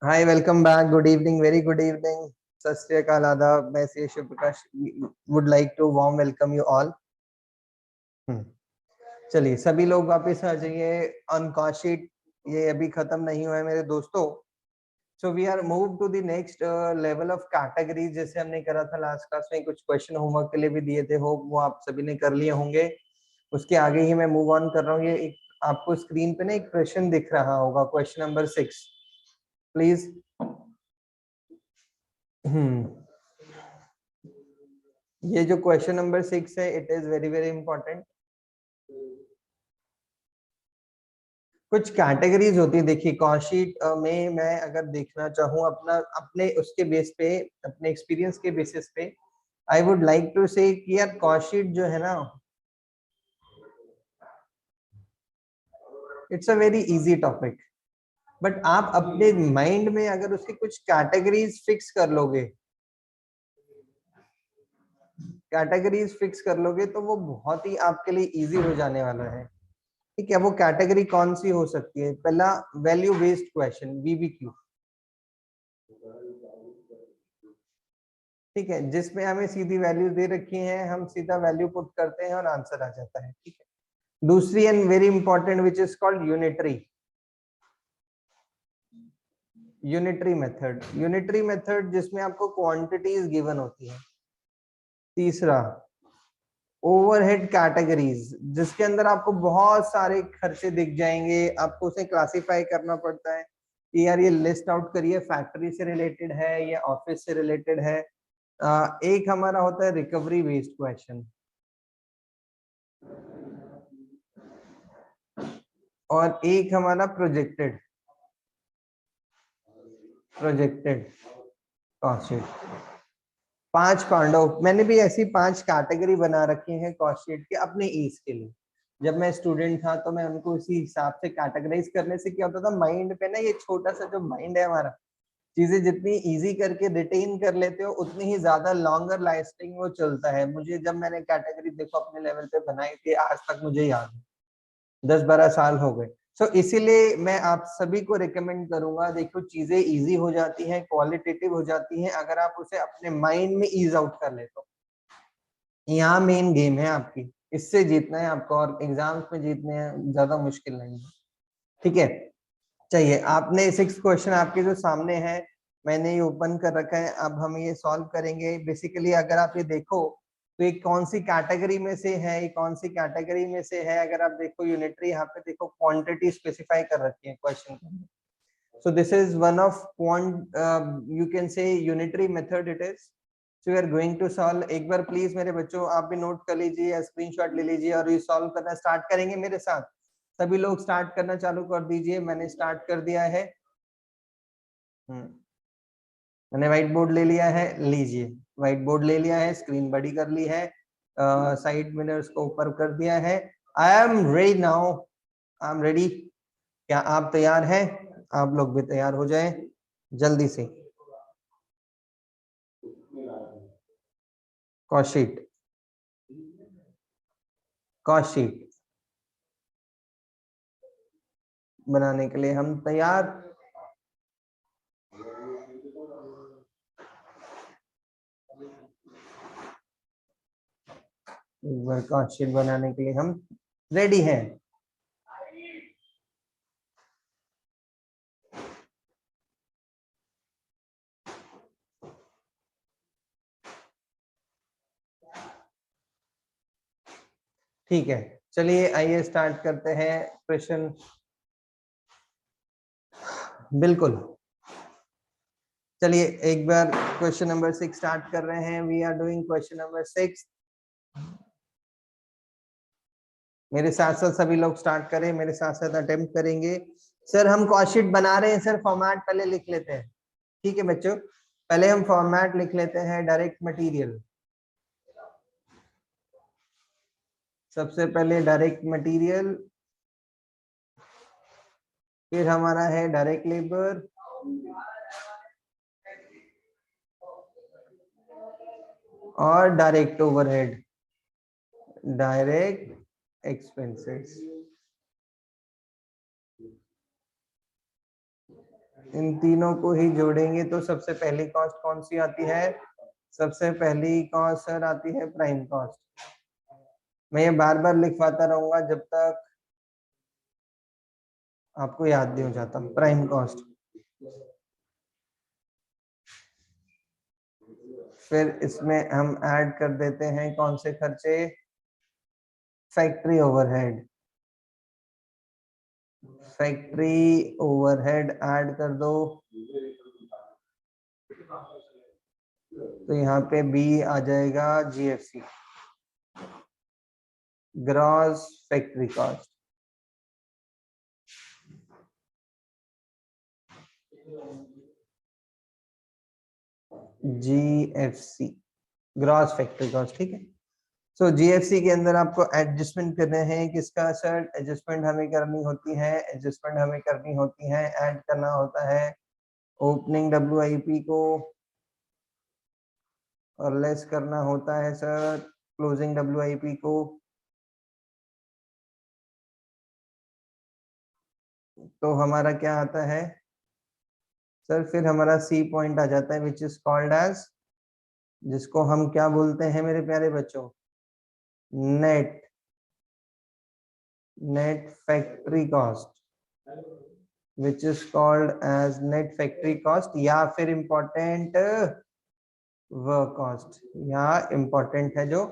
Hi, welcome back. Good evening, very good evening. सत श्री अकाल, आदाब. मैं सी Shiv Prakash would like to warm welcome you all. चलिए सभी लोग वापस आ जाइए ऑन कॉस्ट शीट. ये अभी खत्म नहीं हुआ है मेरे दोस्तों. So we are move to the next level of categories. जैसे हमने करा था लास्ट क्लास में, कुछ क्वेश्चन होमवर्क के लिए भी दिए थे, होप वो आप सभी ने कर लिए होंगे. उसके आगे ही मैं मूव ऑन कर रहा हूँ. ये एक आपको स्क्रीन पे ना एक क्वेश्चन दिख रहा होगा, क्वेश्चन नंबर 6 प्लीज. ये जो क्वेश्चन नंबर 6 है, it is very very important. कुछ कैटेगरीज होती है. देखिए कॉस्ट शीट में मैं अगर देखना चाहूँ अपना अपने उसके बेस पे, अपने एक्सपीरियंस के बेसिस पे, आई वुड लाइक टू से कि यार कॉस्ट शीट जो है ना, it's a very easy topic. But आप अपने माइंड में अगर उसकी कुछ कैटेगरीज फिक्स कर लोगे, तो वो बहुत ही आपके लिए इजी हो जाने वाला है. ठीक है, वो कैटेगरी कौन सी हो सकती है? पहला, वैल्यू बेस्ड क्वेश्चन, वीबीक्यू. ठीक है, जिसमें हमें सीधी वैल्यू दे रखी है, हम सीधा वैल्यू पुट करते हैं और आंसर आ जाता है. ठीक है. दूसरी and very important which is called unitary method जिसमें आपको क्वांटिटीज गिवन होती है. तीसरा, ओवरहेड कैटेगरीज, जिसके अंदर आपको बहुत सारे खर्चे दिख जाएंगे, आपको उसे क्लासिफाई करना पड़ता है कि यार ये लिस्ट आउट करिए, फैक्ट्री से रिलेटेड है या ऑफिस से रिलेटेड है. एक हमारा होता है रिकवरी बेस्ड क्वेश्चन, और एक हमारा प्रोजेक्टेड कॉस्ट शीट. 5 पांडव, मैंने भी ऐसी 5 कैटेगरी बना रखी हैं कॉस्ट शीट के अपने ईज के लिए. जब मैं स्टूडेंट था तो मैं उनको इसी हिसाब से कैटेगराइज करने से क्या होता था, माइंड पे ना, ये छोटा सा जो माइंड है हमारा, चीजें जितनी इजी करके रिटेन कर लेते हो उतनी ही ज्यादा लॉन्गर लास्टिंग वो चलता है. मुझे जब मैंने कैटेगरी देखो अपने लेवल पे बनाई थी, आज तक मुझे याद है, 10-12 साल हो गए. सो इसीलिए मैं आप सभी को रिकमेंड करूंगा, देखो चीजें इजी हो जाती हैं, क्वालिटेटिव हो जाती हैं, अगर आप उसे अपने माइंड में ईज आउट कर ले तो. यहाँ मेन गेम है आपकी, इससे जीतना है आपको, और एग्जाम्स में जीतने हैं, ज्यादा मुश्किल नहीं है. ठीक है, चाहिए आपने 6 क्वेश्चन आपके जो सामने है, मैंने ये ओपन कर रखा है. अब हम ये सॉल्व करेंगे. बेसिकली अगर आप ये देखो तो ये कौन सी कैटेगरी में से है, ये कौन सी कैटेगरी में से है. अगर आप देखो यूनिटरी, यहाँ पे देखो क्वांटिटी स्पेसिफाई कर रखी है क्वेश्चन के अंदर. So this is one of quant, you can say unitary method it is. So we are going to solve. एक बार प्लीज मेरे बच्चों आप भी नोट कर लीजिए या स्क्रीनशॉट ले लीजिए, और ये सॉल्व करना स्टार्ट करेंगे मेरे साथ. सभी लोग स्टार्ट करना चालू कर दीजिए. मैंने स्टार्ट कर दिया है. मैंने व्हाइट बोर्ड ले लिया है, लीजिए. व्हाइट बोर्ड ले लिया है, स्क्रीन बड़ी कर ली है, साइड मिरर्स को ऊपर कर दिया है. I am ready now, I am ready. क्या आप तैयार हैं? आप लोग भी तैयार हो जाएं जल्दी से. कॉस्ट शीट, बनाने के लिए हम तैयार. एक बार कॉस्ट शीट बनाने के लिए हम रेडी हैं. ठीक है, चलिए आइए स्टार्ट करते हैं क्वेश्चन. बिल्कुल, चलिए एक बार क्वेश्चन नंबर 6 स्टार्ट कर रहे हैं. We are doing question number 6. मेरे साथ साथ सभी लोग स्टार्ट करें, मेरे साथ साथ अटेम्प्ट करेंगे. सर हम कॉस्ट शीट बना रहे हैं, सर फॉर्मेट पहले लिख लेते हैं. ठीक है बच्चों, पहले हम फॉर्मेट लिख लेते हैं. डायरेक्ट मटेरियल, सबसे पहले डायरेक्ट मटेरियल, फिर हमारा है डायरेक्ट लेबर, और डायरेक्ट ओवरहेड, डायरेक्ट एक्सपेंसेस. इन तीनों को ही जोड़ेंगे तो सबसे पहली कॉस्ट कौन सी आती है? सबसे पहली कॉस्ट सर आती है प्राइम कॉस्ट। मैं ये बार बार लिखवाता रहूंगा जब तक आपको याद नहीं हो जाता। प्राइम कॉस्ट, फिर इसमें हम ऐड कर देते हैं कौन से खर्चे? Factory overhead. Factory overhead add कर दो तो यहाँ पे बी आ जाएगा GFC, gross factory cost. GFC, gross factory cost, ठीक है। सो जीएफसी के अंदर आपको एडजस्टमेंट करने हैं किसका सर? एडजस्टमेंट हमें करनी होती है, एडजस्टमेंट हमें करनी होती है, ऐड करना होता है ओपनिंग डब्ल्यूआईपी को और लेस करना होता है सर क्लोजिंग डब्ल्यूआईपी को। तो हमारा क्या आता है सर? फिर हमारा सी पॉइंट आ जाता है विच इज कॉल्ड एज, जिसको हम क्या बोलते हैं मेरे प्यारे बच्चों? Net, net factory cost, which is called as net factory cost, या फिर इंपॉर्टेंट वर्क कॉस्ट, या इंपॉर्टेंट है जो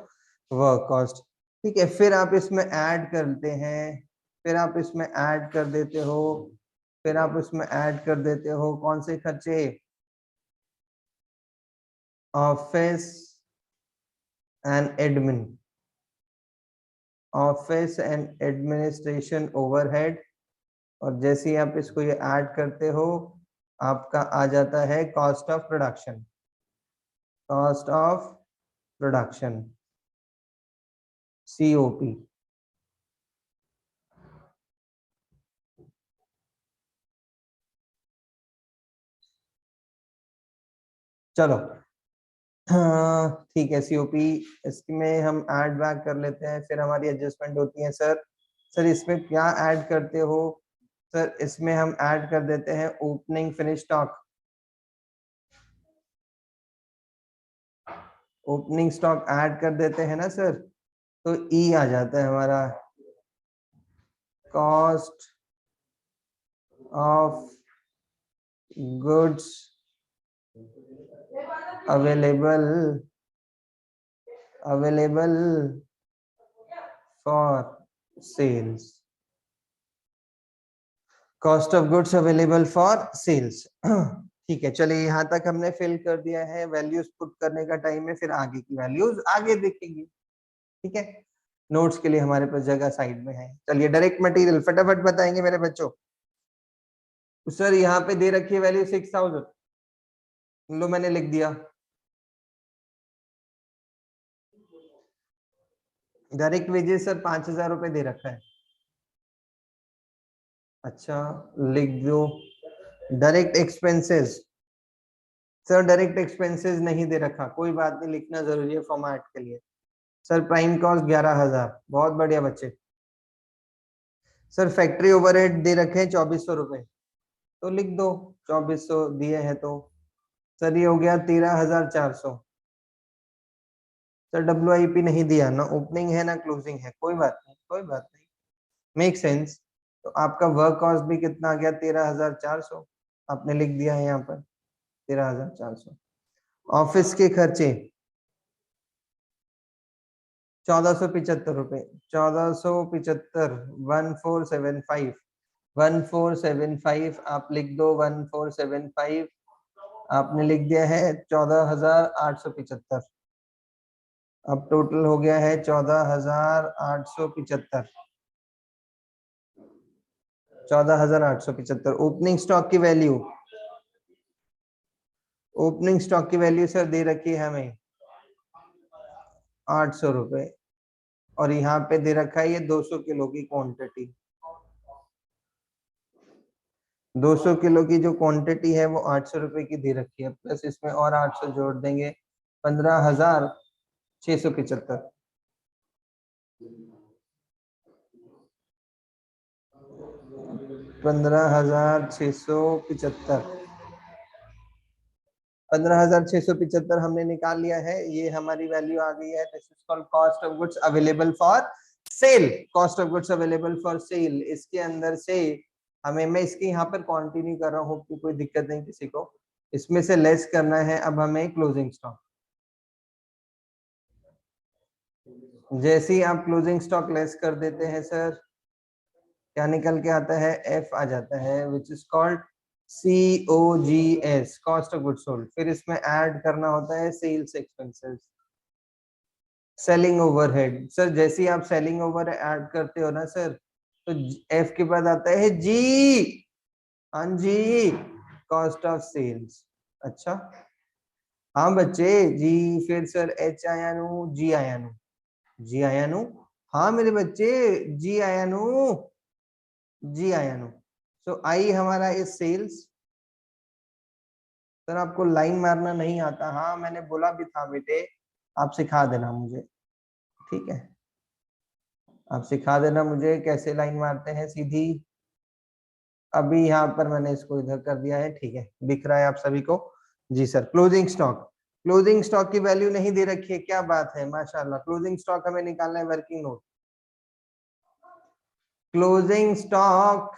वर्क कॉस्ट, ठीक है। फिर आप इसमें ऐड करते हैं, फिर आप इसमें ऐड कर देते हो, फिर आप इसमें ऐड कर देते हो कौन से खर्चे? Office and admin, office and administration overhead. और जैसे ही आप इसको ये ऐड करते हो आपका आ जाता है cost of production, cost of production, COP. चलो हाँ ठीक है, सीओपी इसमें हम ऐड बैक कर लेते हैं, फिर हमारी एडजस्टमेंट होती है सर। सर इसमें क्या ऐड करते हो? सर इसमें हम ऐड कर देते हैं opening finish stock, opening stock add कर देते हैं ना सर, तो ई आ जाता है हमारा cost of goods available, available for sales, cost of goods available for sales. ठीक है, चलिए यहाँ तक हमने फिल कर दिया है। वैल्यूज पुट करने का टाइम है, फिर आगे की वैल्यूज आगे देखेंगे, ठीक है। नोट्स के लिए हमारे पास जगह साइड में है। चलिए डायरेक्ट मटेरियल फटाफट बताएंगे मेरे बच्चों। सर यहाँ पे दे रखी है वैल्यू 6000, लो मैंने लिख दिया। डायरेक्ट वेजेस सर 5000 रुपए दे रखा है। अच्छा लिख दो। Direct expenses, sir direct expenses नहीं दे रखा, कोई बात नहीं, लिखना जरूरी है फॉर्मेट के लिए। सर प्राइम कॉस्ट 11000, बहुत बढ़िया बच्चे। सर फैक्ट्री ओवरहेड दे रखे हैं 2400 रुपए, तो लिख दो 2400 दिए हैं तो। सर ये हो गया 13400। सर डब्ल्यूआईपी नहीं दिया, ना ओपनिंग है ना क्लोजिंग है, कोई बात नहीं, कोई बात नहीं, मेक सेंस। तो आपका वर्क कॉस्ट भी कितना आ गया? 13400, आपने लिख दिया है यहाँ पर 13400। ऑफिस के खर्चे 1475 रुपए, 1475, 1475, 1475 आप लिख दो, 1475 आपने लिख दिया है 14875। अब टोटल हो गया है 14875, 14875। ओपनिंग स्टॉक की वैल्यू, ओपनिंग स्टॉक की वैल्यू सर दे रखी है हमें 800 रुपए, और यहाँ पे दे रखा है ये 200 किलो की क्वांटिटी। 200 किलो की जो क्वांटिटी है वो 800 रुपए की दे रखी है, प्लस इसमें और 800 जोड़ देंगे, 15675। 15,675। 15,675 हमने निकाल लिया है, ये हमारी वैल्यू आ गई है। This is called cost of goods available for sale. Cost of goods available for sale, इसके अंदर से हमें, मैं इसकी यहाँ पर कंटिन्यू कर रहा हूँ कि कोई दिक्कत नहीं किसी को, इसमें से लेस करना है अब हमें क्लोजिंग स्टॉक। जैसे ही आप क्लोजिंग स्टॉक लेस कर देते हैं सर, क्या निकल के आता है, एफ आ जाता है, which is called COGS, cost of goods sold. फिर इसमें ऐड करना होता है sales expenses, selling overhead. Sir जैसे ही आप सेलिंग ओवर ऐड करते हो ना सर, तो एफ के बाद आता है जी, हाँ जी, कॉस्ट ऑफ सेल्स। अच्छा हाँ बच्चे, जी फिर सर एच आया नु, जी आया नु, जी आया नु, हाँ मेरे बच्चे, जी आया नु, जी आया नु। सो आई हमारा इज सेल्स। सर आपको लाइन मारना नहीं आता, हाँ मैंने बोला भी था बेटे, आप सिखा देना मुझे, ठीक है, आप सिखा देना मुझे कैसे लाइन मारते हैं सीधी। अभी यहाँ पर मैंने इसको इधर कर दिया है, ठीक है, दिख रहा है आप सभी को। जी sir, closing stock, closing stock की वैल्यू नहीं दे रखी है, क्या बात है, माशाल्लाह। क्लोजिंग स्टॉक हमें निकालना है, working note, closing stock,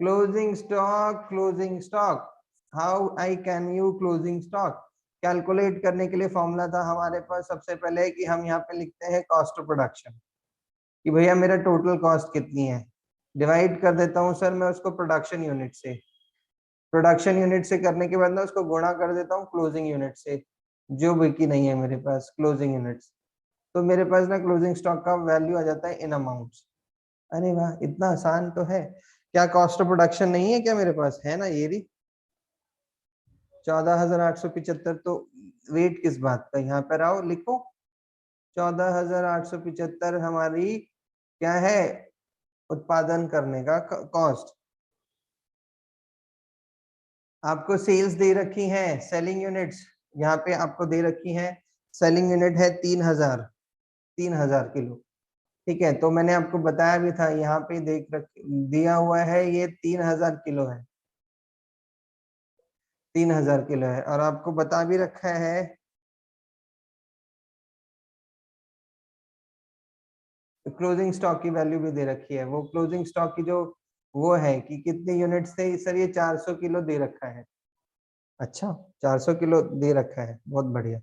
closing stock, closing stock, how I can you closing stock. Calculate करने के लिए फॉर्मूला था हमारे पास सबसे पहले कि हम यहाँ पे लिखते हैं कॉस्ट ऑफ प्रोडक्शन, कि भैया मेरा टोटल कॉस्ट कितनी है, डिवाइड कर देता हूँ सर मैं उसको प्रोडक्शन यूनिट से, प्रोडक्शन यूनिट से करने के बाद ना उसको गुणा कर देता हूँ क्लोजिंग यूनिट से, जो बाकी नहीं है मेरे पास क्लोजिंग यूनिट्स, तो मेरे पास ना क्लोजिंग स्टॉक का वैल्यू आ जाता है इन अमाउंट्स। अरे वाह, इतना आसान तो है। क्या कॉस्ट ऑफ प्रोडक्शन नहीं है क्या मेरे पास, है ना, ये रही 14,875। तो वेट किस बात का, यहाँ पर आओ लिखो, 14,875 हमारी क्या है, उत्पादन करने का कॉस्ट। आपको सेल्स दे रखी है, सेलिंग यूनिट्स यहाँ पे आपको दे रखी है, सेलिंग यूनिट है 3,000, 3,000 किलो, ठीक है। तो मैंने आपको बताया भी था, यहाँ पे देख रख दिया हुआ है, ये 3,000 किलो है, 3,000 किलो है, और आपको बता भी रखा है क्लोजिंग स्टॉक की वैल्यू भी दे रखी है। वो क्लोजिंग स्टॉक की जो वो है कि कितने यूनिट्स थे सर, ये 400 किलो दे रखा है। अच्छा, 400 किलो दे रखा है, बहुत बढ़िया।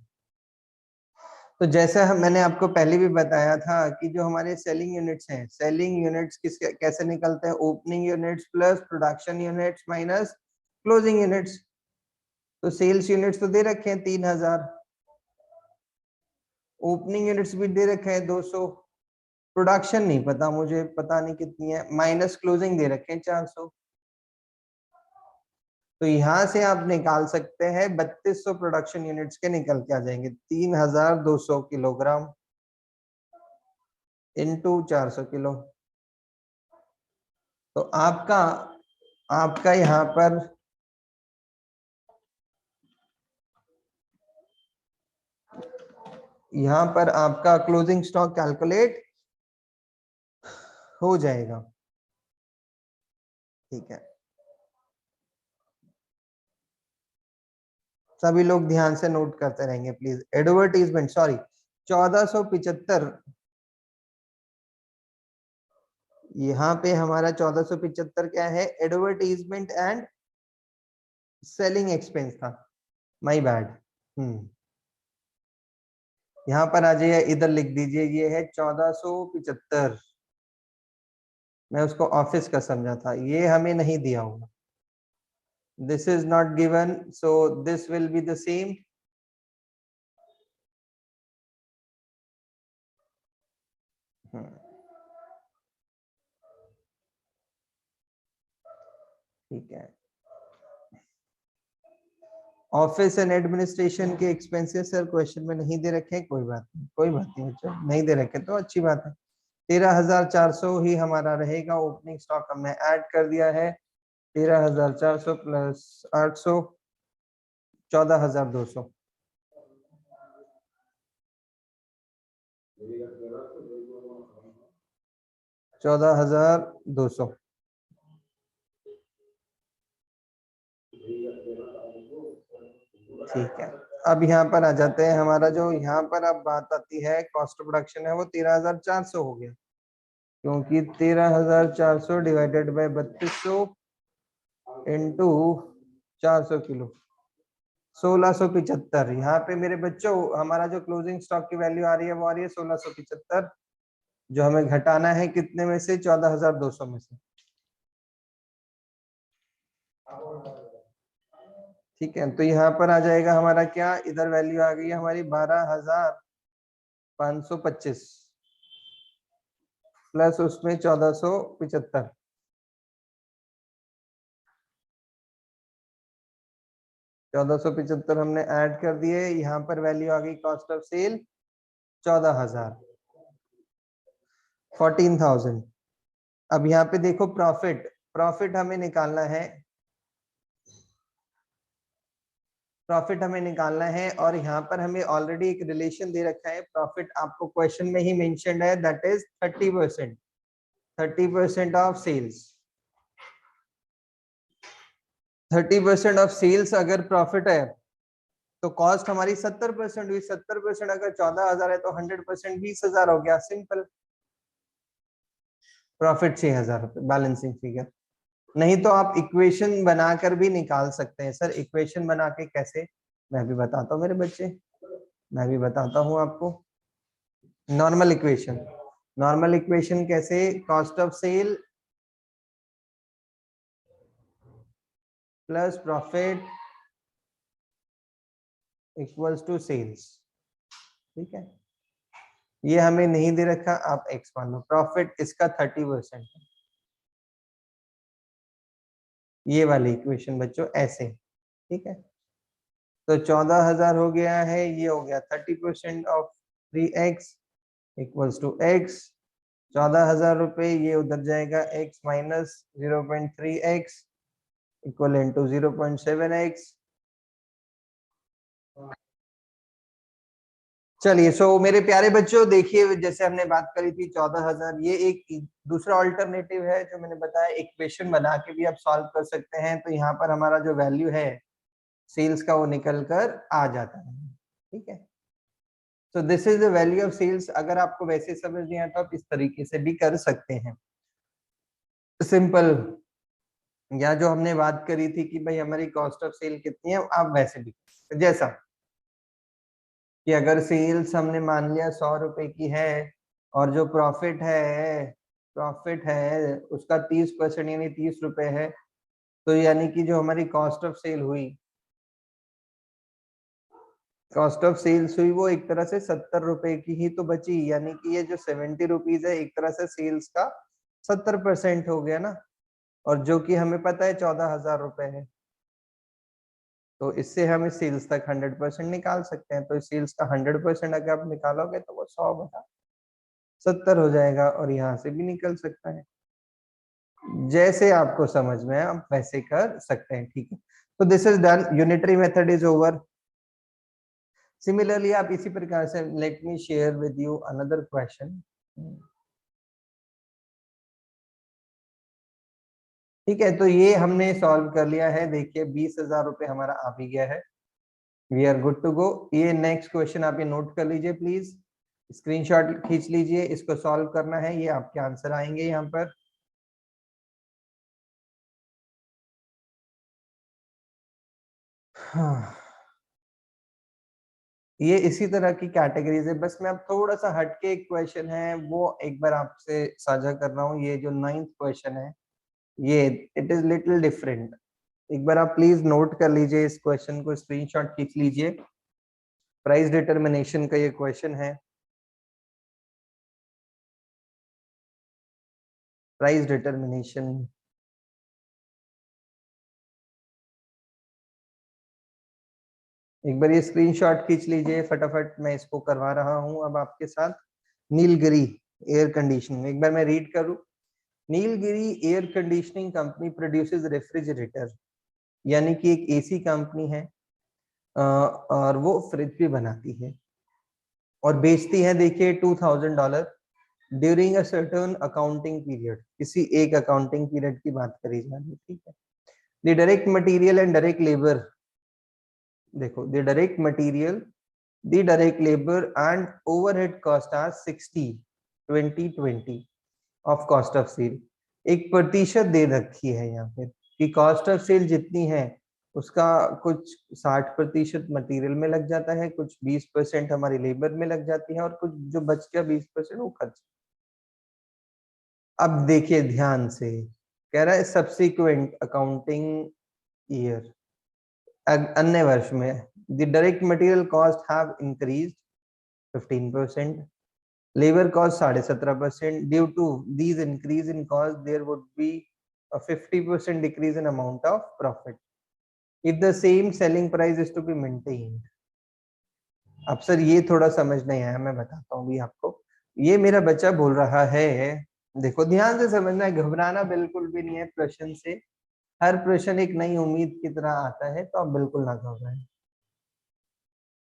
तो जैसे हम, मैंने आपको पहले भी बताया था कि जो हमारे सेलिंग यूनिट्स हैं, सेलिंग यूनिट्स किस कैसे निकलते हैं, opening units plus production units minus closing units. तो सेल्स यूनिट्स तो दे रखे हैं 3,000, ओपनिंग यूनिट्स भी दे रखे हैं 200, प्रोडक्शन नहीं पता मुझे, पता नहीं कितनी है, माइनस क्लोजिंग दे रखे हैं 400। तो यहां से आप निकाल सकते हैं 3200 प्रोडक्शन यूनिट्स के निकल के आ जाएंगे, 3,200 किलोग्राम इंटू 400 किलो। तो आपका आपका यहाँ पर आपका क्लोजिंग स्टॉक कैलकुलेट हो जाएगा, ठीक है। सभी लोग ध्यान से नोट करते रहेंगे प्लीज। एडवर्टीजमेंट, सॉरी, 1475, यहाँ पे हमारा 1475 क्या है, एडवर्टीजमेंट एंड सेलिंग एक्सपेंस था, माय बैड। यहाँ पर आ जाइए, इधर लिख दीजिए, ये है 1475, मैं उसको ऑफिस का समझा था, ये हमें नहीं दिया हुआ, this is not given, so this will be the same. ठीक है, ऑफिस एंड एडमिनिस्ट्रेशन के एक्सपेंसेस सर क्वेश्चन में नहीं दे रखे हैं, कोई बात नहीं, कोई बात नहीं बच्चों, नहीं दे रखे तो अच्छी बात है। 13,400 ही हमारा रहेगा, ओपनिंग स्टॉक हमने ऐड कर दिया है, 13,400 प्लस 800, 14,200, 14,200। ठीक है, अब यहाँ पर आ जाते हैं। हमारा जो यहाँ पर अब बात आती है कॉस्ट ऑफ प्रोडक्शन है वो 13,400 हो गया, क्योंकि 13,400 डिवाइडेड बाय 3200 इंटू 400 किलो 1675। यहाँ पे मेरे बच्चों हमारा जो क्लोजिंग स्टॉक की वैल्यू आ रही है वो आ रही है 1675, जो हमें घटाना है कितने में से, 14,200 में से। ठीक है, तो यहाँ पर आ जाएगा हमारा क्या, इधर वैल्यू आ गई है हमारी 12,525 प्लस उसमें 1475। 1475 हमने ऐड कर दिए, यहाँ पर वैल्यू आ गई कॉस्ट ऑफ सेल 14,000, 14,000। अब यहाँ पे देखो प्रॉफिट, प्रॉफिट हमें निकालना है, प्रॉफिट हमें निकालना है, और यहाँ पर हमें ऑलरेडी एक रिलेशन दे रखा है। प्रॉफिट आपको क्वेश्चन में ही मेंशन्ड है, that is 30%, 30% of sales. 30% of sales अगर प्रॉफिट है तो कॉस्ट हमारी 70% हुई। 70% अगर 14,000 है तो 100% 20,000 हो गया, सिंपल। प्रॉफिट 6,000 रुपए, बैलेंसिंग फिगर। नहीं तो आप इक्वेशन बनाकर भी निकाल सकते हैं। सर इक्वेशन बना के कैसे, मैं भी बताता हूँ मेरे बच्चे, मैं भी बताता हूँ आपको। नॉर्मल इक्वेशन, नॉर्मल इक्वेशन कैसे, cost of sale plus profit equals to sales. ठीक है, ये हमें नहीं दे रखा, आप एक्स मान लो। प्रॉफिट इसका 30% है, ये वाली इक्वेशन बच्चों ऐसे। ठीक है, तो 14,000 हो गया है, ये हो गया 30% of 3x equals to x। 14,000 रुपए ये उधर जाएगा, x minus 0.3x equal into 0.7x। चलिए, सो मेरे प्यारे बच्चों देखिए, जैसे हमने बात करी थी 14,000, ये एक दूसरा ऑल्टरनेटिव है जो मैंने बताया। इक्वेशन बना के भी आप सॉल्व कर सकते हैं, तो यहाँ पर हमारा जो वैल्यू है सेल्स का वो निकल कर आ जाता है। ठीक है, तो this is the value of sales. अगर आपको वैसे समझ नहीं आता, आप इस तरीके से भी कर सकते हैं, सिंपल। या जो हमने बात करी थी कि भाई हमारी कॉस्ट ऑफ सेल कितनी है, आप वैसे भी जैसा कि अगर सेल्स हमने मान लिया 100 रुपए की है, और जो प्रॉफिट है, प्रॉफिट है उसका 30% यानी 30 रुपए है, तो यानी कि जो हमारी कॉस्ट ऑफ सेल हुई, कॉस्ट ऑफ सेल्स हुई वो एक तरह से 70 रुपए की ही तो बची। यानी कि ये जो 70 रुपीज है, एक तरह से सेल्स का 70% हो गया ना, और जो कि हमें पता है 14,000 रुपए है, तो इससे हम इस सेल्स तक 100% निकाल सकते हैं। तो इस सेल्स का 100% अगर आप निकालोगे तो वो 100/70 हो जाएगा, और यहाँ से भी निकल सकता है। जैसे आपको समझ में है आप वैसे कर सकते हैं। ठीक है, तो this is done, unitary method is over. Similarly आप इसी प्रकार से, let me share with you another question. ठीक है, तो ये हमने सॉल्व कर लिया है। देखिए 20,000 रुपए हमारा आ भी गया है, we are good to go. ये नेक्स्ट क्वेश्चन आप ये नोट कर लीजिए प्लीज, स्क्रीनशॉट खींच लीजिए, इसको सॉल्व करना है, ये आपके आंसर आएंगे यहाँ पर। हाँ, ये इसी तरह की कैटेगरीज है, बस मैं अब थोड़ा सा हटके एक क्वेश्चन है वो एक बार आपसे साझा कर रहा हूँ। ये जो 9th क्वेश्चन है, ये इट इज लिटिल डिफरेंट। एक बार आप प्लीज नोट कर लीजिए, इस क्वेश्चन को स्क्रीनशॉट खींच लीजिए। प्राइस डिटर्मिनेशन का ये क्वेश्चन है, प्राइस डिटर्मिनेशन। एक बार ये स्क्रीनशॉट खींच लीजिए फटाफट, मैं इसको करवा रहा हूं अब आपके साथ। नीलगिरी एयर कंडीशनिंग, एक बार मैं रीड करूं। Nilgiri air conditioning company produces refrigerator, यानी कि एक एसी कंपनी है, और वो फ्रिज भी बनाती है और बेचती है। देखिए $2,000 during a certain accounting period, किसी एक अकाउंटिंग पीरियड की बात करी जा रही है। ठीक है, the direct material and direct labour देखो, the direct material, the direct labour and overhead cost are 60 20 20 of cost of sale. एक प्रतिशत दे रखी है यहाँ पे कि कॉस्ट ऑफ सेल जितनी है उसका कुछ 60% मटेरियल में लग जाता है, कुछ 20% हमारी लेबर में लग जाती है और कुछ जो बच गया 20% वो खर्च। अब देखिए ध्यान से, कह रहा है सब्सिक्वेंट अकाउंटिंग ईयर, अन्य वर्ष में the direct material cost have increased 15%, labor cost 17%. Due to these increase in cost, there would be a 50% decrease in amount of profit if the same selling price is to be maintained. अब sir ये थोड़ा समझ नहीं आया, मैं बताता हूँ भी आपको। ये मेरा बच्चा बोल रहा है, देखो ध्यान से समझना है, घबराना बिल्कुल भी नहीं है प्रश्न से। हर प्रश्न एक नई उम्मीद की तरह आता है, तो आप बिल्कुल ना घबराएं।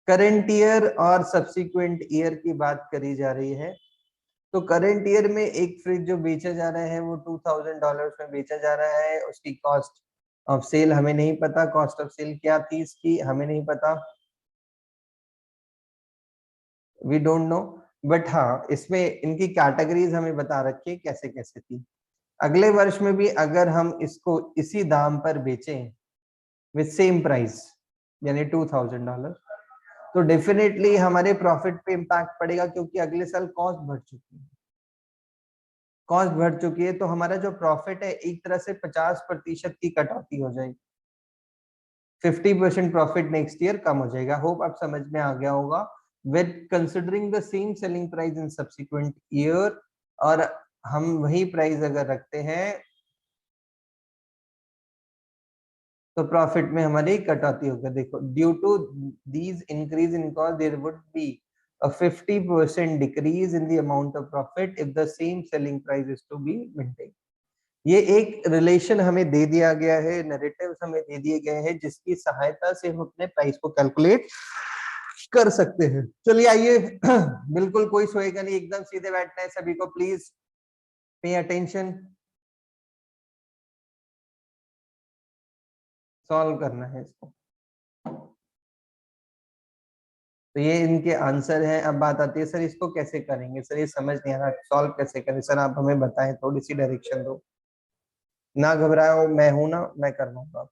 करंट ईयर और सब्सिक्वेंट ईयर की बात करी जा रही है। तो करंट ईयर में एक फ्रिज जो बेचा जा रहा है वो $2000 में बेचा जा रहा है, उसकी कॉस्ट ऑफ सेल हमें नहीं पता, कॉस्ट ऑफ सेल क्या थी इसकी हमें नहीं पता, वी डोंट नो। बट हाँ, इसमें इनकी कैटेगरीज हमें बता रखी है कैसे कैसे थी। अगले वर्ष में भी अगर हम इसको इसी दाम पर बेचें विद सेम प्राइस यानी $2000, तो डेफिनेटली हमारे प्रॉफिट पे इम्पैक्ट पड़ेगा, क्योंकि अगले साल कॉस्ट बढ़ चुकी है। कॉस्ट बढ़ चुकी है तो हमारा जो प्रॉफिट है एक तरह से 50% की कटौती हो जाएगी, 50% प्रॉफिट नेक्स्ट ईयर कम हो जाएगा। होप आप समझ में आ गया होगा। With considering the same selling price in subsequent year, और हम वही प्राइस अगर रखते हैं तो प्रॉफिट में हमारी कटौती होगी। देखो, due to these increase in cost there would be a 50% decrease in the amount of profit if the same selling price is to be maintained. ये एक रिलेशन हमें दे दिया गया है, नैरेटिव्स हमें दे दिए गए हैं जिसकी सहायता से हम अपने प्राइस को कैलकुलेट कर सकते हैं। चलिए आइए, बिल्कुल कोई सोएगा नहीं, एकदम सीधे बैठना है सभी को, प्लीज पे अटेंशन, सॉल्व करना है इसको। तो ये इनके आंसर है। अब बात आती है सर इसको कैसे करेंगे, सर ये समझ नहीं आ रहा, सॉल्व कैसे करें, सर आप हमें बताएं, थोड़ी सी डायरेक्शन दो। ना घबराओ, मैं हूं ना, मैं करवाऊंगा।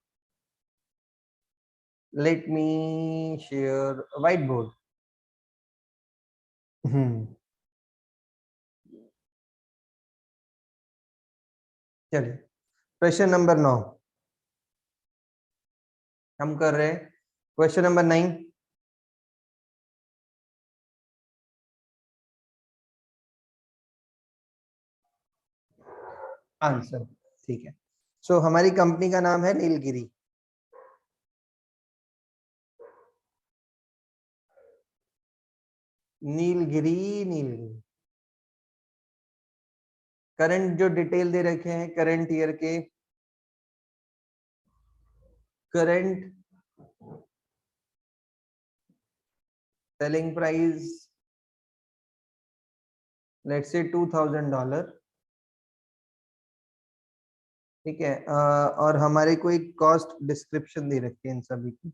Let me share white board. चलिए, क्वेश्चन नंबर 9 हम कर रहे हैं। क्वेश्चन नंबर 9, आंसर, ठीक है। सो हमारी कंपनी का नाम है नीलगिरी। नीलगिरी, नीलगिरी। करंट जो डिटेल दे रखे हैं करंट ईयर के, current selling price let's say $2000, ठीक है। और हमारे को एक कॉस्ट डिस्क्रिप्शन दे रखी है इन सभी की,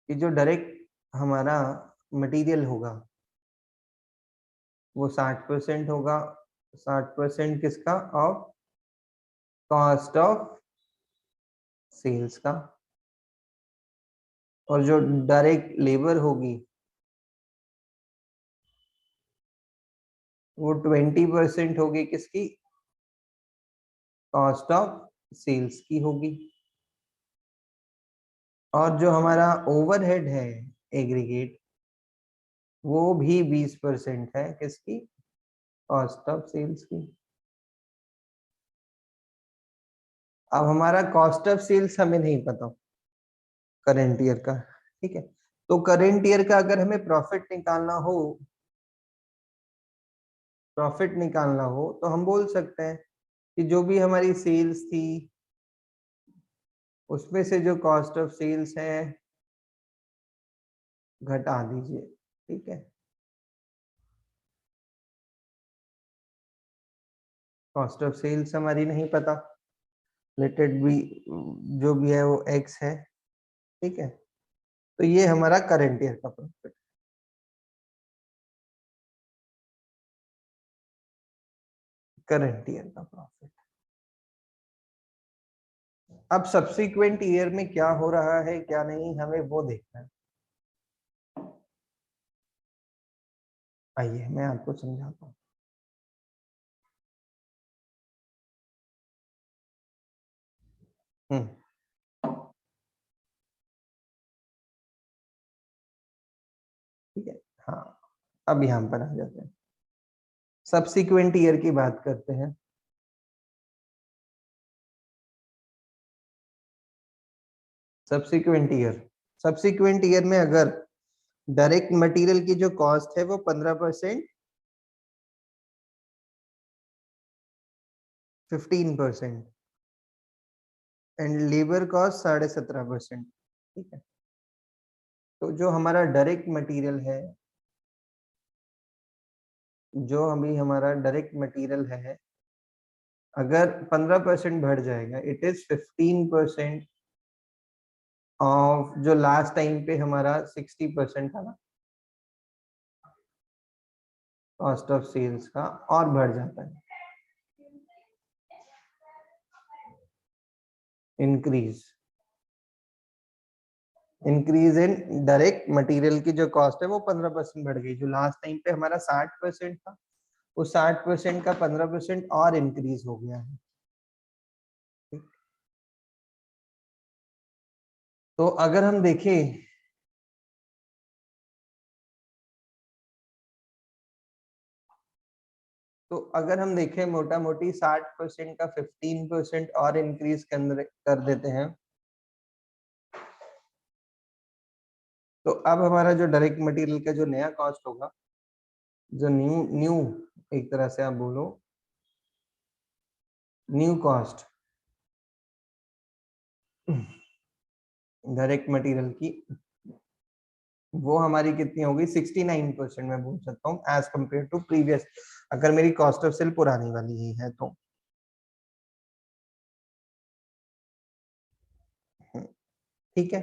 कि जो डायरेक्ट हमारा मटेरियल होगा वो 60% होगा, 60% किसका, ऑफ कॉस्ट ऑफ सेल्स का। और जो डायरेक्ट लेबर होगी वो 20% होगी किसकी, कॉस्ट ऑफ सेल्स की होगी। और जो हमारा ओवरहेड है एग्रीगेट, वो भी 20% है किसकी, कॉस्ट ऑफ सेल्स की। अब हमारा कॉस्ट ऑफ सेल्स हमें नहीं पता करेंट ईयर का, ठीक है। तो करेंट ईयर का अगर हमें प्रॉफिट निकालना हो, प्रॉफिट निकालना हो तो हम बोल सकते हैं कि जो भी हमारी सेल्स थी उसमें से जो कॉस्ट ऑफ सेल्स है घटा दीजिए, ठीक है। कॉस्ट ऑफ सेल्स हमारी नहीं पता, लेट इट बी, जो भी है वो x है, ठीक है। तो ये हमारा करंट ईयर का प्रॉफिट, करंट ईयर का प्रॉफिट। अब सब्सिक्वेंट ईयर में क्या हो रहा है क्या नहीं, हमें वो देखना है। आइए मैं आपको समझाता हूँ। हम्म, ठीक है। हाँ, अब यहाँ पर आ जाते हैं, सब्सिक्वेंट ईयर की बात करते हैं। सब्सिक्वेंट ईयर, सब्सिक्वेंट ईयर में अगर डायरेक्ट मटेरियल की जो कॉस्ट है वो 15%, 15% एंड लेबर कॉस्ट 17.5%, ठीक है। तो जो हमारा डायरेक्ट मटेरियल है, जो अभी हमारा डायरेक्ट मटेरियल है, अगर 15% बढ़ जाएगा, इट इज 15% ऑफ जो लास्ट टाइम पे हमारा 60% था ना कॉस्ट ऑफ सेल्स का, और बढ़ जाता है, increase, increase in direct material की जो कॉस्ट है वो 15% बढ़ गई। जो लास्ट टाइम पे हमारा 60% था, उस 60% का 15% और इंक्रीज हो गया है। तो अगर हम देखें, तो अगर हम देखें मोटा मोटी 60% का 15% और इंक्रीज कर देते हैं, तो अब हमारा जो डायरेक्ट मटेरियल का जो नया कॉस्ट होगा, जो न्यू न्यू एक तरह से आप बोलो न्यू कॉस्ट डायरेक्ट मटेरियल की, वो हमारी कितनी होगी, 69% मैं बोल सकता हूँ एज कंपेयर टू प्रीवियस, अगर मेरी कॉस्ट ऑफ सेल पुरानी वाली ही है तो। ठीक है।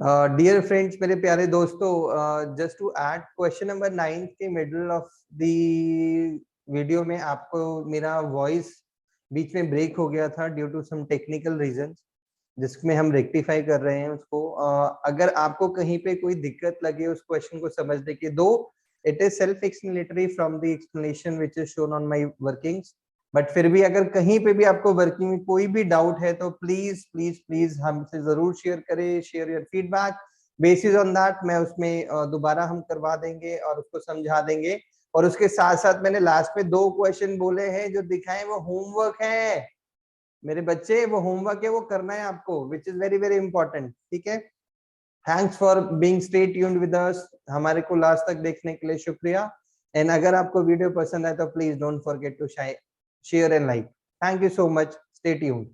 डियर फ्रेंड्स, मेरे प्यारे दोस्तों, just to add, question number 9 के मिडल ऑफ द वीडियो में आपको मेरा वॉइस बीच में ब्रेक हो गया था due to some technical reasons, जिसमें हम रेक्टिफाई कर रहे हैं उसको। अगर आपको कहीं पे कोई दिक्कत लगे उस क्वेश्चन को समझने के, दो it is self explanatory from the explanation which is shown on my workings, but फिर भी अगर कहीं पे भी आपको वर्किंग में कोई भी डाउट है तो प्लीज प्लीज प्लीज हमसे जरूर शेयर करें, share your feedback. Basis on that मैं उसमें दोबारा हम करवा देंगे और उसको समझा देंगे। और उसके साथ साथ मैंने लास्ट में 2 क्वेश्चन बोले हैं जो दिखाए, वो होमवर्क है मेरे बच्चे, वो होमवर्क है, वो करना है आपको, which is very very important. ठीक है, thanks for being stay tuned with us. हमारे को लास्ट तक देखने के लिए शुक्रिया। एंड अगर आपको वीडियो पसंद आए तो please don't forget to share and like. Thank you so much, stay tuned.